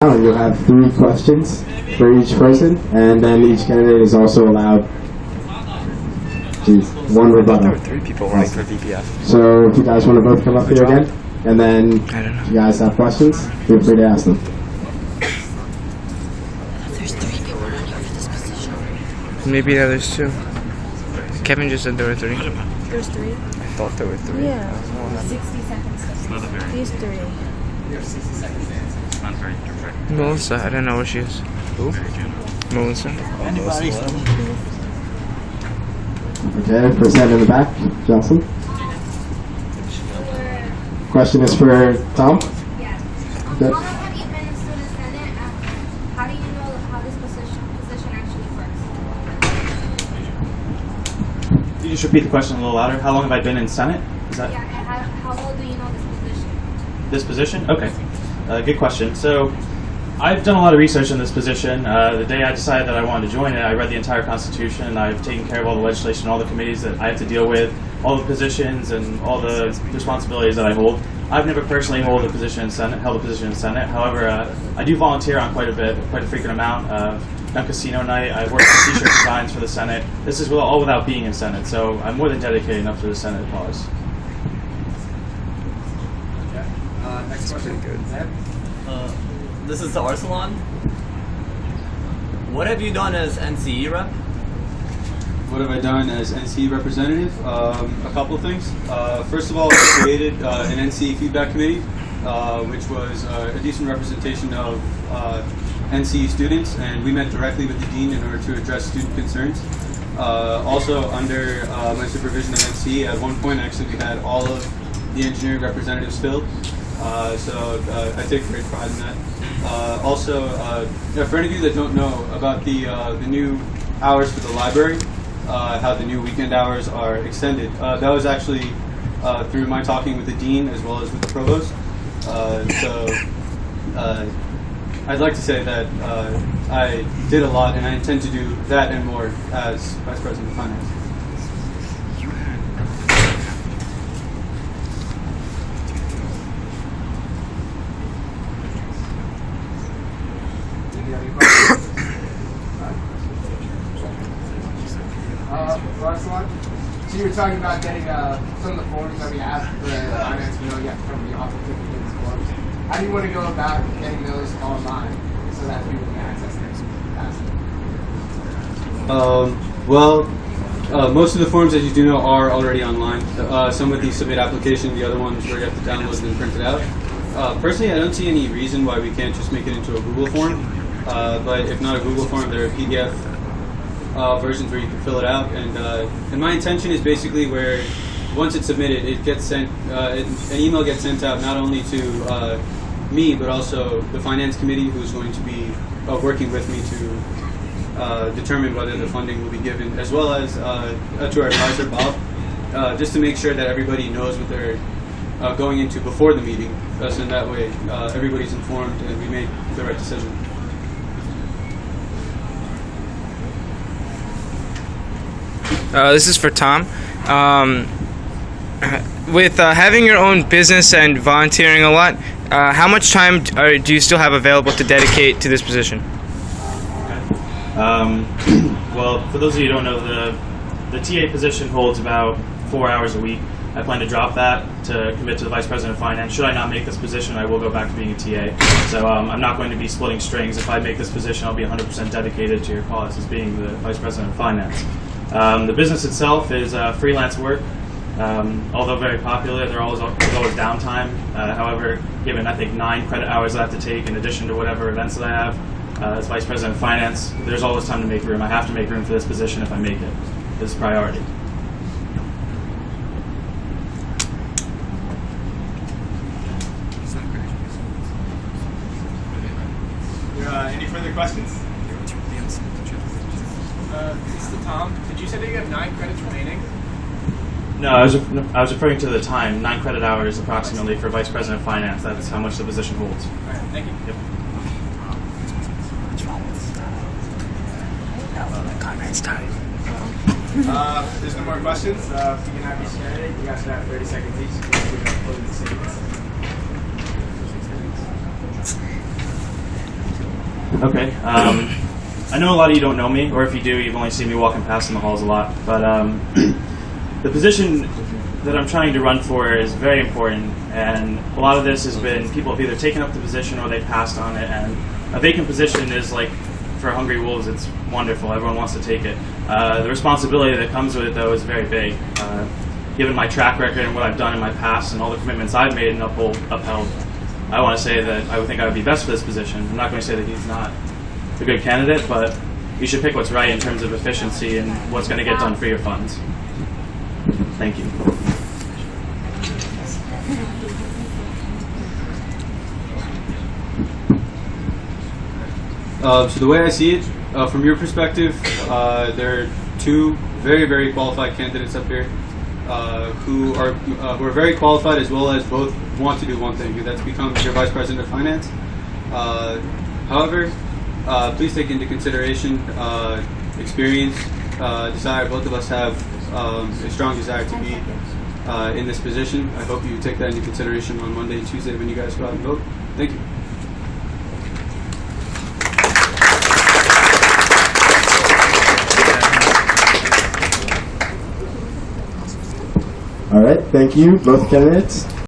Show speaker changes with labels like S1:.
S1: You'll have 3 questions for each person, and then each candidate is also allowed 1 rebuttal.
S2: There were 3 people running for VPF.
S1: So if you guys want to both come up here again, and then if you guys have questions, feel free to ask them.
S3: There's 3 people running for this position.
S4: Maybe there's 2. Kevin just said there were 3.
S3: There's 3?
S2: I thought there were 3.
S3: Yeah. 60 seconds. These 3.
S4: Melissa, I don't know where she is.
S2: Who?
S4: Melissa.
S1: Okay, first hand in the back, Johnson. Question is for Tom.
S5: Yeah.
S1: Okay.
S5: How long have you been in Student Senate? How do you know how this position actually works?
S6: Can you just repeat the question a little louder? How long have I been in Senate? Is that
S5: Yeah, and how well do you know this position?
S6: this position? Okay, good question. So I've done a lot of research on this position. The day I decided that I wanted to join it, I read the entire Constitution. I've taken care of all the legislation, all the committees that I have to deal with, all the positions and all the responsibilities that I hold. I've never personally held a position in Senate. However, I do volunteer on quite a frequent amount. On casino night, I've worked on T-shirt designs for the Senate. This is all without being in Senate, so I'm more than dedicated enough to the Senate cause.
S7: Next question.
S2: Pretty good.
S7: This is the Arsalan. What have you done as NCE rep?
S8: What have I done as NCE representative? A couple of things. First of all, I created an NCE feedback committee, which was a decent representation of NCE students, and we met directly with the dean in order to address student concerns. Also, under my supervision of NCE, at one point, actually, we had all of the engineering representatives filled. So I take great pride in that. Also, for any of you that don't know about the new hours for the library, how the new weekend hours are extended, that was actually through my talking with the dean as well as with the provost. I'd like to say that I did a lot, and I intend to do that and more as Vice President of Finance.
S9: So you were talking about getting some of the forms that we asked for finance. We know you have to come to the office to get these forms. How do you want to go about getting those online so that people can access them faster?
S8: Most of the forms, as you do know, are already online. Some with the submit application, the other ones where you have to download and print it out. Personally, I don't see any reason why we can't just make it into a Google form. But if not a Google form, there are PDF versions where you can fill it out. And my intention is basically where once it's submitted, it gets sent. An email gets sent out not only to me, but also the finance committee, who's going to be working with me to determine whether the funding will be given, as well as to our advisor, Bob, just to make sure that everybody knows what they're going into before the meeting. So in that way, everybody's informed and we make the right decision.
S4: This is for Tom. With having your own business and volunteering a lot, how much time do you still have available to dedicate to this position?
S6: Well, for those of you who don't know, the TA position holds about 4 hours a week. I plan to drop that to commit to the Vice President of Finance. Should I not make this position, I will go back to being a TA. So I'm not going to be splitting strings. If I make this position, I'll be 100% dedicated to your cause as being the Vice President of Finance. The business itself is freelance work. Although very popular, there's always downtime. However, given I think 9 credit hours that I have to take in addition to whatever events that I have as Vice President of Finance, there's always time to make room. I have to make room for this position if I make it. It's a priority.
S9: Any further questions? This is Tom. Did you say that you have 9 credits remaining?
S6: No, I was referring to the time, 9 credit hours approximately for Vice President of Finance. That's how much the position holds.
S9: All right, thank you.
S6: Yep.
S4: Comments time.
S9: There's no more questions. If you can have each candidate, you guys should have 30 seconds each. Closing statements.
S6: Okay. I know a lot of you don't know me, or if you do, you've only seen me walking past in the halls a lot. But the position that I'm trying to run for is very important, and a lot of this has been people have either taken up the position or they passed on it. And a vacant position is like for Hungry Wolves, it's wonderful. Everyone wants to take it. The responsibility that comes with it, though, is very big. Given my track record and what I've done in my past and all the commitments I've made and upheld, I want to say that I would think I would be best for this position. I'm not going to say that he's not a good candidate, but you should pick what's right in terms of efficiency and what's going to get done for your funds. Thank you.
S8: So the way I see it, from your perspective, there are two very, very qualified candidates up here who are very qualified as well as both want to do one thing, and that's become your vice president of finance. However, please take into consideration experience, desire. Both of us have a strong desire to be in this position. I hope you take that into consideration on Monday and Tuesday when you guys go out and vote. Thank you.
S1: All right, thank you, both candidates.